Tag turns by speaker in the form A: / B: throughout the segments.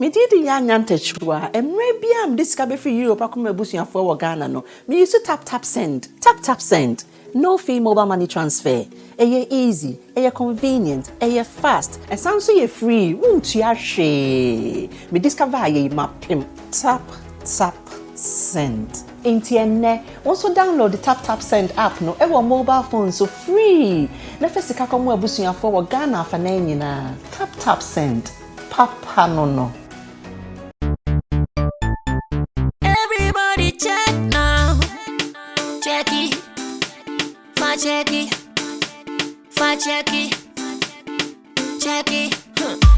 A: Me did the chua, and maybe I'm discovered for Europe. I come a for Ghana. No, me used to tap send, tap send. No fee mobile money transfer. Eye easy, convenient, fast, and sounds so free. Won't you share? Me discover ye map tap send. Intienne, also download the tap send app no ever mobile phone so free. Na first ka come abusuya for Ghana for na tap send. Papa no.
B: Everybody check now. Check it. Check it.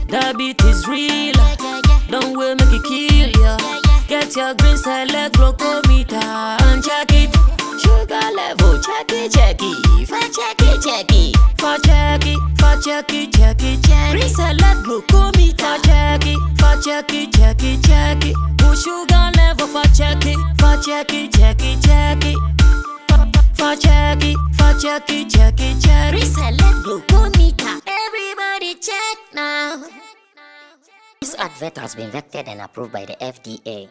B: The beat is real. Don't wait, make it kill ya. Get your green select glucometer and check it. Sugar level, check it. Check it. Green select glucometer. Check it. Push sugar level for check it. Reselect glucometer. Everybody check now.
C: This advert has been vetted and approved by the FDA.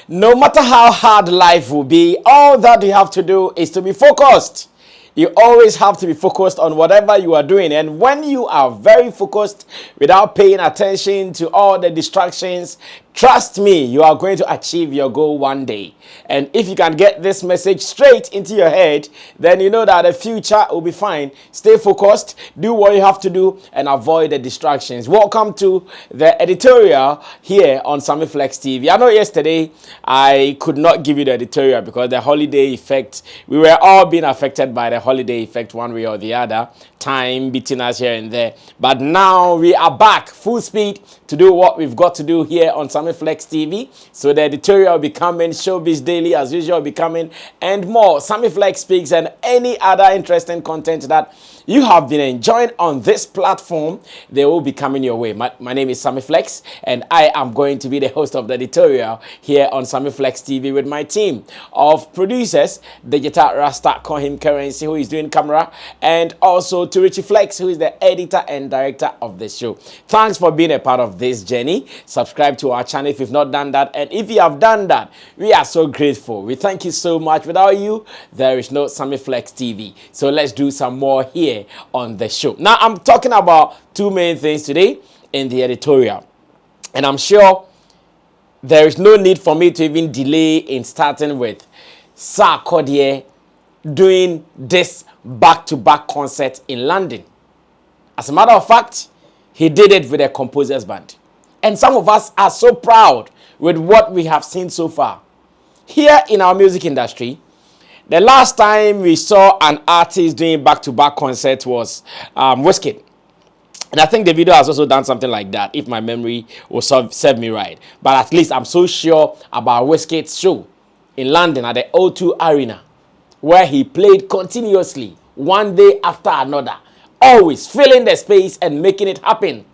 D: No matter how hard life will be, all that you have to do is to be focused. You always have to be focused on whatever you are doing. And when you are very focused without paying attention to all the distractions, trust me, you are going to achieve your goal one day. And if you can get this message straight into your head, then you know that the future will be fine. Stay focused, do what you have to do, and avoid the distractions. Welcome to the editorial here on Sammy Flex TV. I know yesterday I could not give you the editorial because the holiday effect, we were all being affected by the holiday effect one way or the other, time beating us here and there. But now we are back full speed to do what we've got to do here on Sammy Flex TV. So the editorial will be coming, Showbiz Daily as usual will be coming, and more. Sammy Flex Speaks and any other interesting content that you have been enjoying on this platform, they will be coming your way. My name is Sammy Flex, and I am going to be the host of the editorial here on Sammy Flex TV with my team of producers, Digital Rasta, call him Currency, who is doing camera, and also to Richie Flex, who is the editor and director of the show. Thanks for being a part of this journey. Subscribe to our channel if you've not done that, and if you have done that, we are so grateful. We thank you so much. Without you, there is no Sammy Flex TV. So let's do some more here on the show. Now, I'm talking about two main things today in the editorial, and I'm sure there is no need for me to even delay in starting with Sarkodie doing this back-to-back concert in London. As a matter of fact, he did it with a composers band. And some of us are so proud with what we have seen so far. Here in our music industry, the last time we saw an artist doing back-to-back concert was Wizkid. And I think the video has also done something like that, if my memory will serve me right. But at least I'm so sure about Wizkid's show in London at the O2 Arena, where he played continuously, one day after another, always filling the space and making it happen.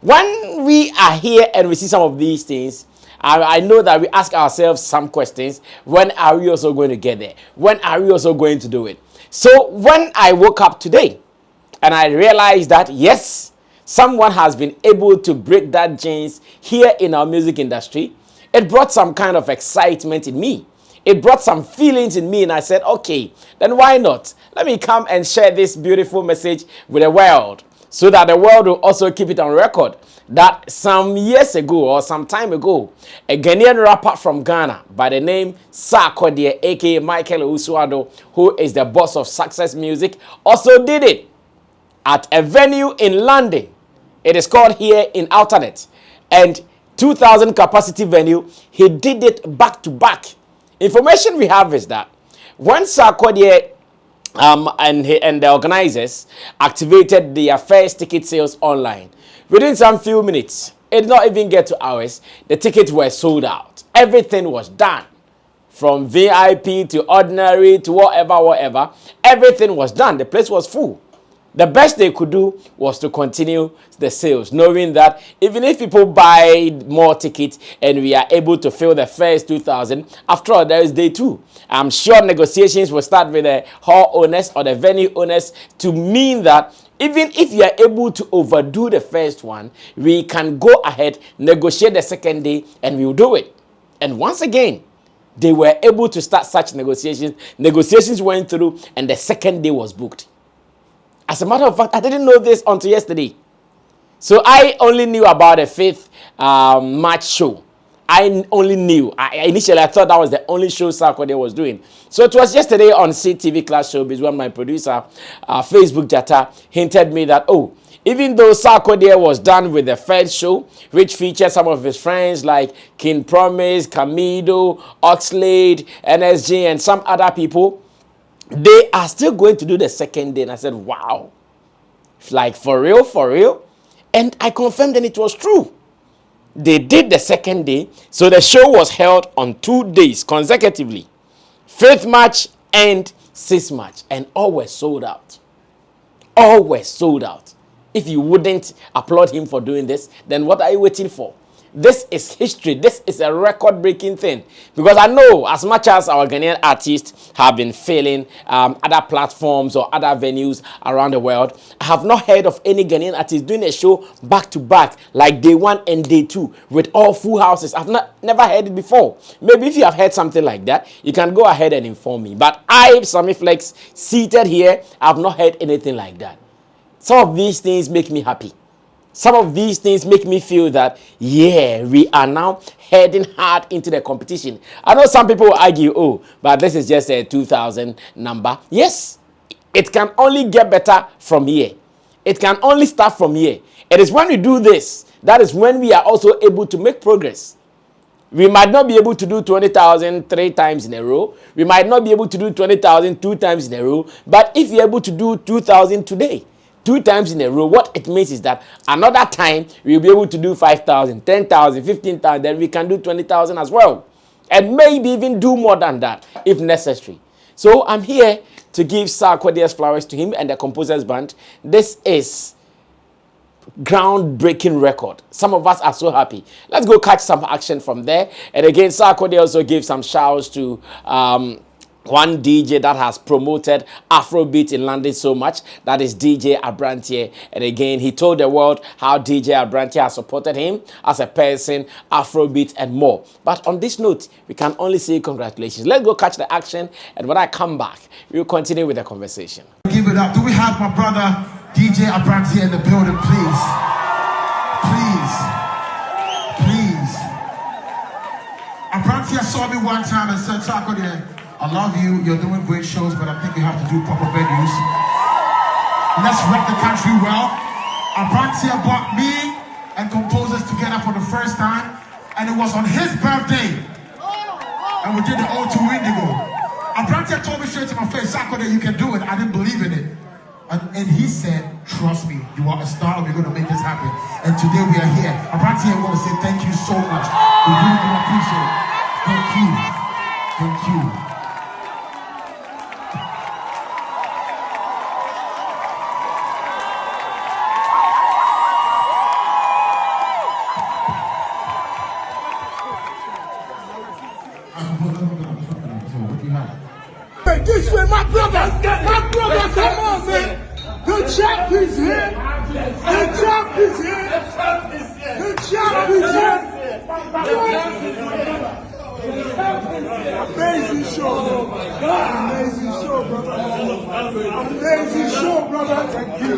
D: When we are here and we see some of these things, I know that we ask ourselves some questions. When are we also going to get there? When are we also going to do it? So when I woke up today and I realized that, yes, someone has been able to break that chains here in our music industry, it brought some kind of excitement in me. It brought some feelings in me, and I said, okay, then why not? Let me come and share this beautiful message with the world, so that the world will also keep it on record that some years ago or some time ago, a Ghanaian rapper from Ghana by the name Sarkodie, aka Michael Addo, who is the boss of Success Music, also did it at a venue in London. It is called here in Alternate, and 2,000 capacity venue. He did it back to back. Information we have is that when Sarkodie and the organizers activated their first ticket sales online, within some few minutes, it did not even get to hours, the tickets were sold out. Everything was done. From VIP to ordinary to whatever, everything was done. The place was full. The best they could do was to continue the sales, knowing that even if people buy more tickets and we are able to fill the first 2,000, after all, there is day 2. I'm sure negotiations will start with the hall owners or the venue owners to mean that even if you are able to overdo the first one, we can go ahead, negotiate the second day, and we'll do it. And once again, they were able to start such negotiations. Negotiations went through, and the second day was booked. As a matter of fact, I didn't know this until yesterday. So I only knew about the 5th March show. I only knew. Initially, I thought that was the only show Sarkodie was doing. So it was yesterday on CTV Class Showbiz when my producer, Facebook Shatta, hinted me that, oh, even though Sarkodie was done with the first show, which featured some of his friends like King Promise, Camido, Oxlade, NSG, and some other people, they are still going to do the second day. And I said, wow, like for real, for real? And I confirmed and it was true. They did the second day. So the show was held on 2 days consecutively. 5th March and 6th March. And all were sold out. All were sold out. If you wouldn't applaud him for doing this, then what are you waiting for? This is history. This is a record-breaking thing. Because I know as much as our Ghanaian artists have been failing other platforms or other venues around the world, I have not heard of any Ghanaian artist doing a show back-to-back like day 1 and day 2 with all full houses. I've never heard it before. Maybe if you have heard something like that, you can go ahead and inform me. But I, Sammy Flex, seated here, I have not heard anything like that. Some of these things make me happy. Some of these things make me feel that, yeah, we are now heading hard into the competition. I know some people will argue, oh, but this is just a 2,000 number. Yes, it can only get better from here. It can only start from here. It is when we do this, that is when we are also able to make progress. We might not be able to do 20,000 3 times in a row. We might not be able to do 20,000 2 times in a row. But if you're able to do 2,000 today, 2 times in a row, what it means is that another time we'll be able to do 5,000, 10,000, 15,000, then we can do 20,000 as well. And maybe even do more than that if necessary. So I'm here to give Sarkodie's flowers to him and the Composers Band. This is groundbreaking record. Some of us are so happy. Let's go catch some action from there. And again, Sarkodie also gave some shouts to one DJ that has promoted Afrobeat in London so much. That is DJ Abrantier. And again, he told the world how DJ Abrantier has supported him as a person, Afrobeat, and more. But on this note, we can only say congratulations. Let's go catch the action. And when I come back, we'll continue with the conversation.
E: Give it up. Do we have my brother DJ Abrantier in the building, please? Please. Please. Abrantier saw me one time and said, Sarkodie, I love you, you're doing great shows, but I think you have to do proper venues. Let's rep the country well. Abrantier brought me and composers together for the first time, and it was on his birthday. And we did the O2 Indigo. Abrantier told me straight to my face, Sarkodie, you can do it. I didn't believe in it. And he said, trust me, you are a star, we're going to make this happen. And today we are here. Abrantier, I want to say thank you so much. We really do appreciate it. Thank you. Thank you.
F: This way, my brother, come on, man. The champ is here. The champ is here. The champ is here. Amazing show, amazing show, brother. Amazing show, brother. Thank you.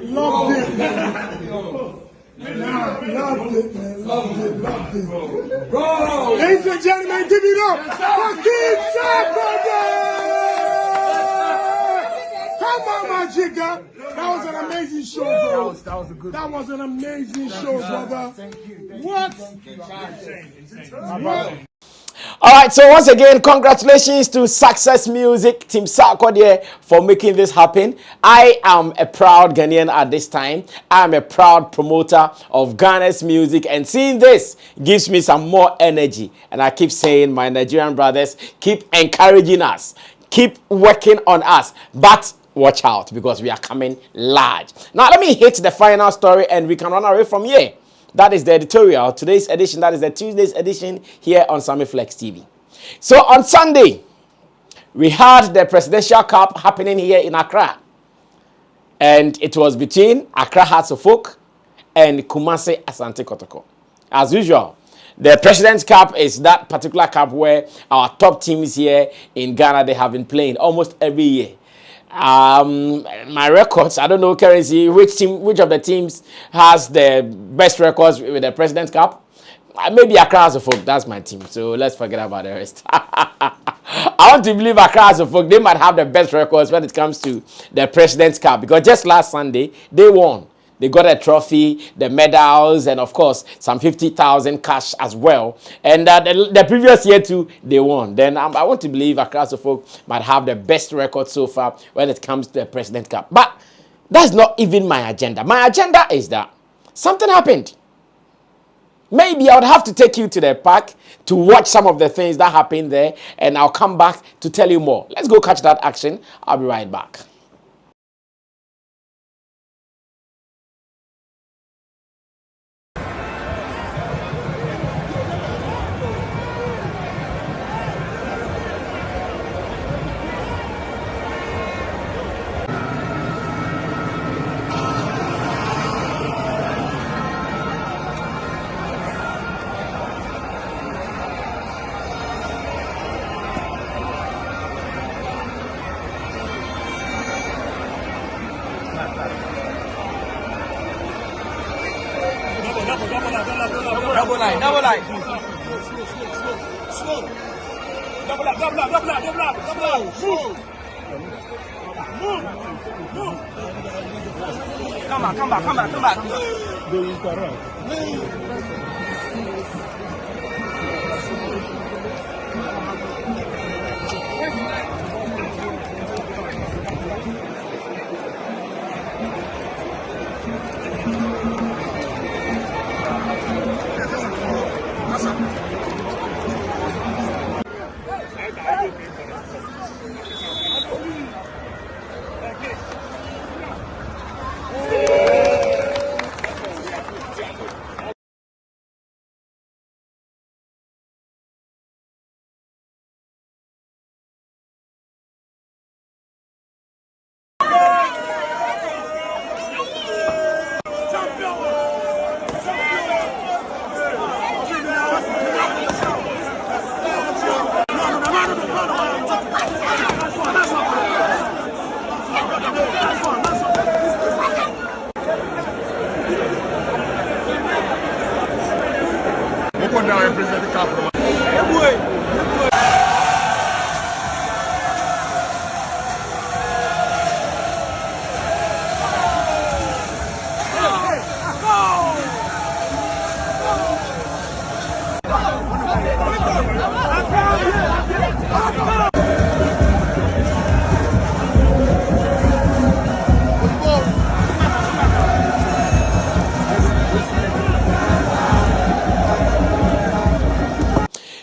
F: Loved it, man. Loved it, man. Loved it. Bro. Ladies and gentlemen, give it up for King Sarkodie. Come on, my jigger. That was an amazing show, bro. That was an amazing show, brother. What?
D: All right, so once again, congratulations to Success Music, Team Sarkodie, for making this happen. I am a proud Ghanaian at this time. I am a proud promoter of Ghana's music, and seeing this gives me some more energy. And I keep saying, my Nigerian brothers, keep encouraging us, keep working on us. But watch out because we are coming large. Now, let me hit the final story and we can run away from here. That is the editorial. Today's edition, that is the Tuesday's edition here on Sammy Flex TV. So on Sunday, we had the Presidential Cup happening here in Accra. And it was between Accra Hearts of Oak and Kumasi Asante Kotoko. As usual, the President's Cup is that particular cup where our top teams here in Ghana, they have been playing almost every year. My records, I don't know, Currency, which of the teams has the best records with the President's Cup? Maybe Accra Hearts of Oak, that's my team. So let's forget about the rest. I want to believe Accra Hearts of Oak, they might have the best records when it comes to the President's Cup. Because just last Sunday, they won. They got a trophy, the medals, and of course, some 50,000 cash as well. And the previous year too, they won. Then I want to believe Accra Hearts of Oak might have the best record so far when it comes to the President's Cup. But that's not even my agenda. My agenda is that something happened. Maybe I would have to take you to the park to watch some of the things that happened there, and I'll come back to tell you more. Let's go catch that action. I'll be right back.
G: Double line. Slow. Double up. Move. Come back.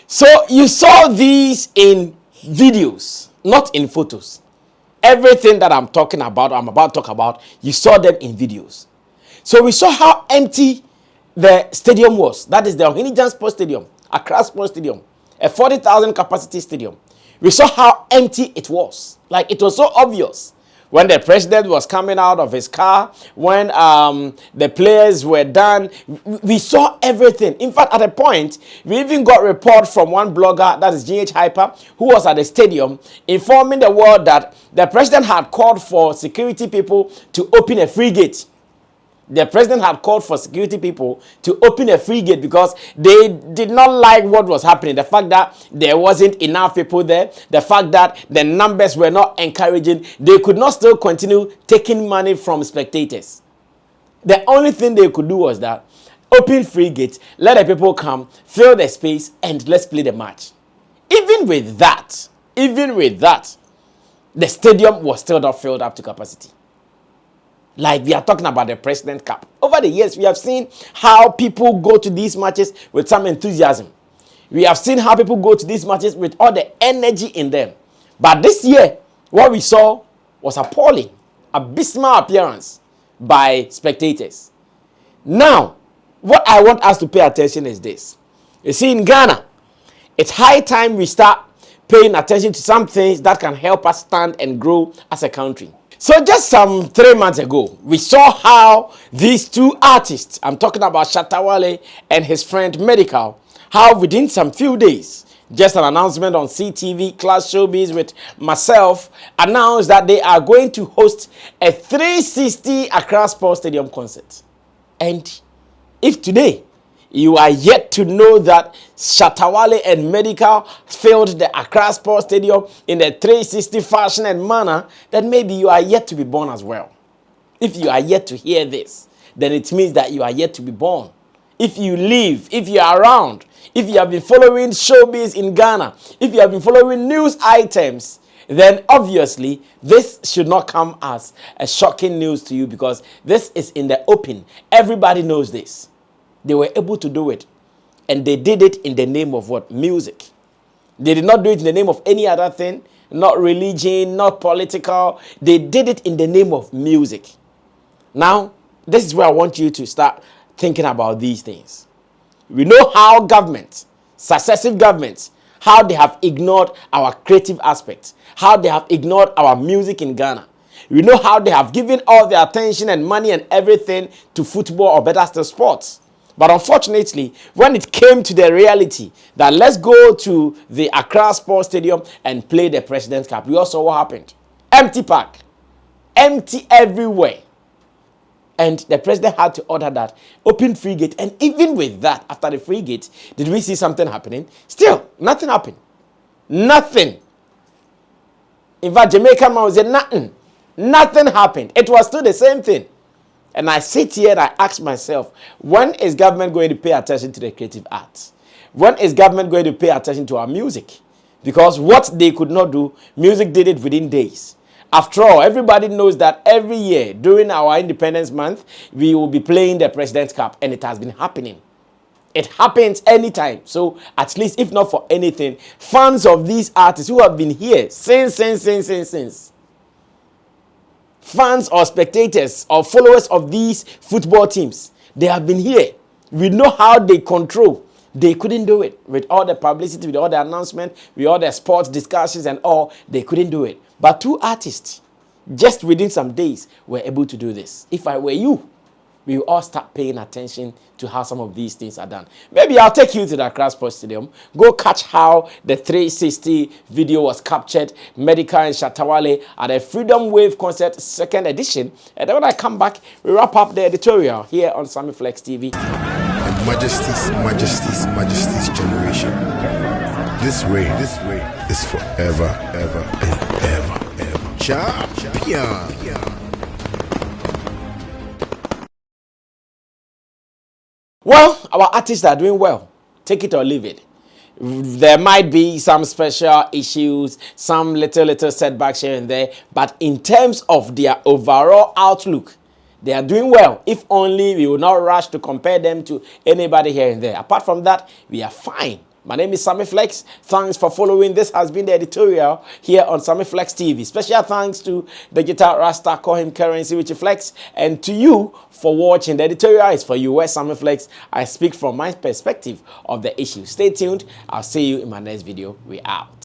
D: So you saw these in videos, not in photos. Everything that I'm about to talk about, you saw them in videos. So we saw how empty the stadium was. That is the Ohinijan Sports Stadium, Accra Sports Stadium, a 40,000 capacity stadium. We saw how empty it was. Like, it was so obvious. When the president was coming out of his car, when the players were done, we saw everything. In fact, at a point, we even got a report from one blogger, that is GH Hyper, who was at the stadium, informing the world that the president had called for security people to open a free gate. The president had called for security people to open a free gate because they did not like what was happening. The fact that there wasn't enough people there, the fact that the numbers were not encouraging, they could not still continue taking money from spectators. The only thing they could do was that open free gate, let the people come, fill the space, and let's play the match. Even with that, the stadium was still not filled up to capacity. Like, we are talking about the President's Cup. Over the years, we have seen how people go to these matches with some enthusiasm. We have seen how people go to these matches with all the energy in them. But this year, what we saw was appalling, abysmal appearance by spectators. Now, what I want us to pay attention is this. You see, in Ghana, it's high time we start paying attention to some things that can help us stand and grow as a country. So just some 3 months ago, we saw how these two artists, I'm talking about Shatta and his friend Medical, how within some few days, just an announcement on CTV, Class Showbiz with myself, announced that they are going to host a 360 Accra Sports Stadium concert. And if today you are yet to know that Shatta and Medical filled the Accra Sports Stadium in a 360 fashion and manner, then maybe you are yet to be born as well. If you are yet to hear this, then it means that you are yet to be born. If you live, if you are around, if you have been following showbiz in Ghana, if you have been following news items, then obviously this should not come as a shocking news to you, because this is in the open. Everybody knows this. They were able to do it, and they did it in the name of what? Music. They did not do it in the name of any other thing, not religion, not political. They did it in the name of music. Now, this is where I want you to start thinking about these things. We know how governments, successive governments, how they have ignored our creative aspects, how they have ignored our music in Ghana. We know how they have given all their attention and money and everything to football, or better still sports. But unfortunately, when it came to the reality that let's go to the Accra Sports Stadium and play the President's Cup, we also saw what happened. Empty park. Empty everywhere. And the president had to order that open free gate. And even with that, after the free gate, did we see something happening? Still, nothing happened. Nothing. In fact, Jamaican man said nothing. Nothing happened. It was still the same thing. And I sit here and I ask myself, when is government going to pay attention to the creative arts? When is government going to pay attention to our music? Because what they could not do, music did it within days. After all, everybody knows that every year during our Independence Month, we will be playing the President's Cup, and it has been happening. It happens anytime. So at least, if not for anything, fans of these artists who have been here since, fans or spectators or followers of these football teams, they have been here. We know how they control. They couldn't do it with all the publicity, with all the announcement, with all the sports discussions and all. They couldn't do it. But two artists, just within some days, were able to do this. If I were you, we will all start paying attention to how some of these things are done. Maybe I'll take you to the Accra Sports Stadium. Go catch how the 360 video was captured, Medical and Shatta at a Freedom Wave concert 2nd edition. And then when I come back, we wrap up the editorial here on Sammy Flex TV.
F: Majesty's generation. This reign is forever, ever, and ever. Champion.
D: Well, our artists are doing well. Take it or leave it. There might be some special issues, some little setbacks here and there, but in terms of their overall outlook, they are doing well. If only we will not rush to compare them to anybody here and there. Apart from that, we are fine. My name is Sammy Flex. Thanks for following. This has been the editorial here on Sammy Flex TV. Special thanks to Digital Rasta, call him Currency with Flex, and to you for watching. The editorial is for you, where Sammy Flex. I speak from my perspective of the issue. Stay tuned. I'll see you in my next video. We out.